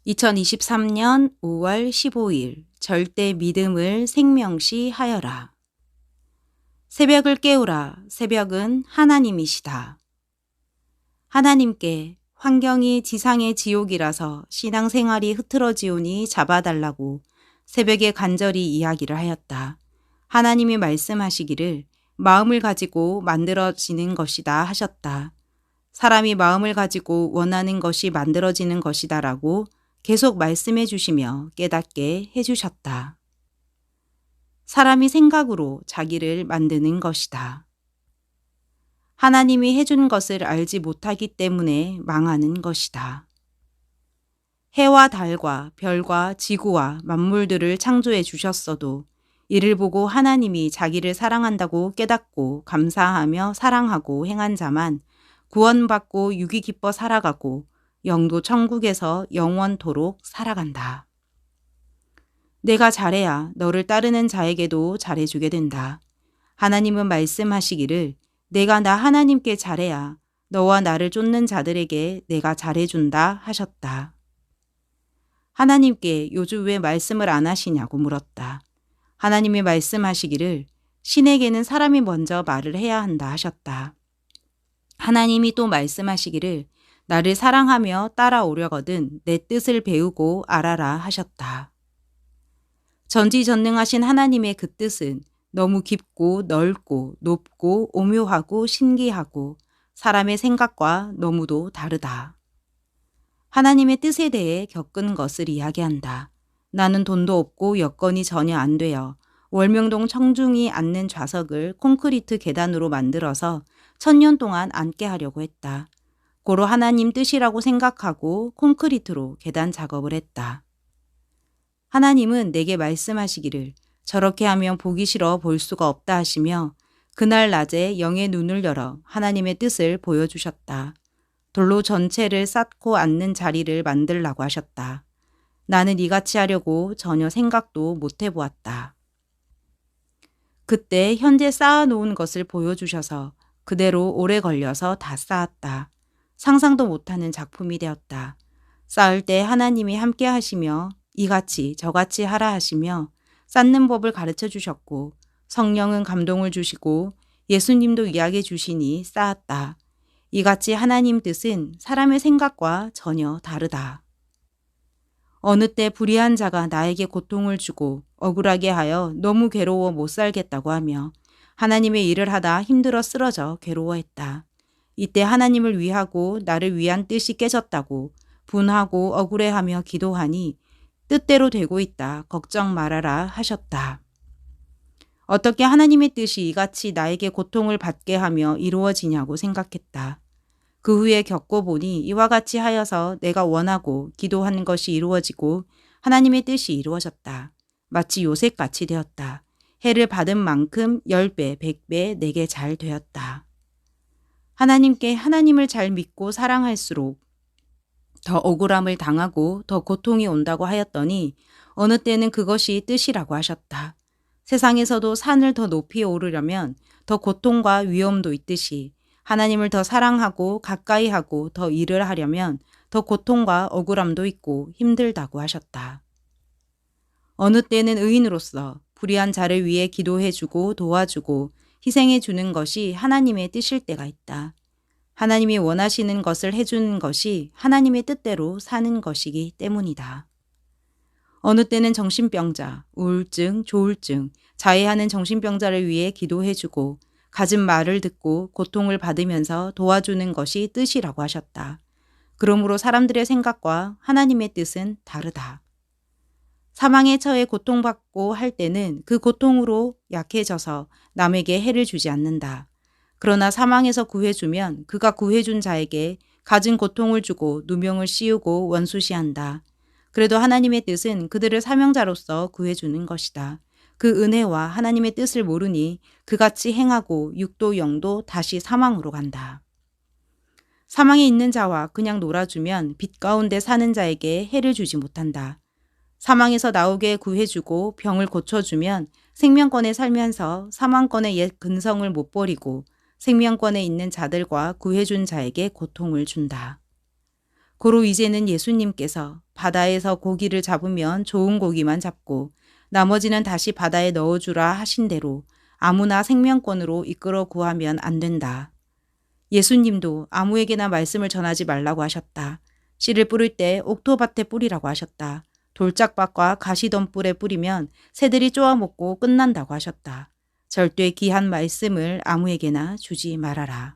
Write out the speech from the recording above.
2023년 5월 15일 절대 믿음을 생명시 하여라. 새벽을 깨우라. 새벽은 하나님이시다. 하나님께 환경이 지상의 지옥이라서 신앙생활이 흐트러지오니 잡아달라고 새벽에 간절히 이야기를 하였다. 하나님이 말씀하시기를 마음을 가지고 만들어지는 것이다 하셨다. 사람이 마음을 가지고 원하는 것이 만들어지는 것이다라고 계속 말씀해 주시며 깨닫게 해 주셨다. 사람이 생각으로 자기를 만드는 것이다. 하나님이 해준 것을 알지 못하기 때문에 망하는 것이다. 해와 달과 별과 지구와 만물들을 창조해 주셨어도 이를 보고 하나님이 자기를 사랑한다고 깨닫고 감사하며 사랑하고 행한 자만 구원받고 육이 기뻐 살아가고 영도 천국에서 영원토록 살아간다. 내가 잘해야 너를 따르는 자에게도 잘해주게 된다. 하나님은 말씀하시기를 내가 나 하나님께 잘해야 너와 나를 쫓는 자들에게 내가 잘해준다 하셨다. 하나님께 요즘 왜 말씀을 안 하시냐고 물었다. 하나님이 말씀하시기를 신에게는 사람이 먼저 말을 해야 한다 하셨다. 하나님이 또 말씀하시기를 나를 사랑하며 따라오려거든 내 뜻을 배우고 알아라 하셨다. 전지전능하신 하나님의 그 뜻은 너무 깊고 넓고 높고 오묘하고 신기하고 사람의 생각과 너무도 다르다. 하나님의 뜻에 대해 겪은 것을 이야기한다. 나는 돈도 없고 여건이 전혀 안 되어 월명동 청중이 앉는 좌석을 콘크리트 계단으로 만들어서 1000년 동안 앉게 하려고 했다. 고로 하나님 뜻이라고 생각하고 콘크리트로 계단 작업을 했다. 하나님은 내게 말씀하시기를 저렇게 하면 보기 싫어 볼 수가 없다 하시며 그날 낮에 영의 눈을 열어 하나님의 뜻을 보여주셨다. 돌로 전체를 쌓고 앉는 자리를 만들라고 하셨다. 나는 이같이 하려고 전혀 생각도 못 해보았다. 그때 현재 쌓아놓은 것을 보여주셔서 그대로 오래 걸려서 다 쌓았다. 상상도 못하는 작품이 되었다. 쌓을 때 하나님이 함께 하시며 이같이 저같이 하라 하시며 쌓는 법을 가르쳐 주셨고 성령은 감동을 주시고 예수님도 이야기해 주시니 쌓았다. 이같이 하나님 뜻은 사람의 생각과 전혀 다르다. 어느 때 불의한 자가 나에게 고통을 주고 억울하게 하여 너무 괴로워 못 살겠다고 하며 하나님의 일을 하다 힘들어 쓰러져 괴로워했다. 이때 하나님을 위하고 나를 위한 뜻이 깨졌다고 분하고 억울해하며 기도하니 뜻대로 되고 있다. 걱정 말아라 하셨다. 어떻게 하나님의 뜻이 이같이 나에게 고통을 받게 하며 이루어지냐고 생각했다. 그 후에 겪어보니 이와 같이 하여서 내가 원하고 기도하는 것이 이루어지고 하나님의 뜻이 이루어졌다. 마치 요셉같이 되었다. 해를 받은 만큼 10배, 100배 내게 잘 되었다. 하나님께 하나님을 잘 믿고 사랑할수록 더 억울함을 당하고 더 고통이 온다고 하였더니 어느 때는 그것이 뜻이라고 하셨다. 세상에서도 산을 더 높이 오르려면 더 고통과 위험도 있듯이 하나님을 더 사랑하고 가까이 하고 더 일을 하려면 더 고통과 억울함도 있고 힘들다고 하셨다. 어느 때는 의인으로서 불의한 자를 위해 기도해주고 도와주고 희생해주는 것이 하나님의 뜻일 때가 있다. 하나님이 원하시는 것을 해주는 것이 하나님의 뜻대로 사는 것이기 때문이다. 어느 때는 정신병자, 우울증, 조울증, 자해하는 정신병자를 위해 기도해주고 갖은 말을 듣고 고통을 받으면서 도와주는 것이 뜻이라고 하셨다. 그러므로 사람들의 생각과 하나님의 뜻은 다르다. 사망에 처해 고통받고 할 때는 그 고통으로 약해져서 남에게 해를 주지 않는다. 그러나 사망에서 구해주면 그가 구해준 자에게 갖은 고통을 주고 누명을 씌우고 원수시한다. 그래도 하나님의 뜻은 그들을 사명자로서 구해주는 것이다. 그 은혜와 하나님의 뜻을 모르니 그같이 행하고 육도 영도 다시 사망으로 간다. 사망에 있는 자와 그냥 놀아주면 빛 가운데 사는 자에게 해를 주지 못한다. 사망에서 나오게 구해주고 병을 고쳐주면 생명권에 살면서 사망권의 옛 근성을 못 버리고 생명권에 있는 자들과 구해준 자에게 고통을 준다. 고로 이제는 예수님께서 바다에서 고기를 잡으면 좋은 고기만 잡고 나머지는 다시 바다에 넣어주라 하신 대로 아무나 생명권으로 이끌어 구하면 안 된다. 예수님도 아무에게나 말씀을 전하지 말라고 하셨다. 씨를 뿌릴 때 옥토밭에 뿌리라고 하셨다. 돌짝밭과 가시덤불에 뿌리면 새들이 쪼아먹고 끝난다고 하셨다. 절대 귀한 말씀을 아무에게나 주지 말아라.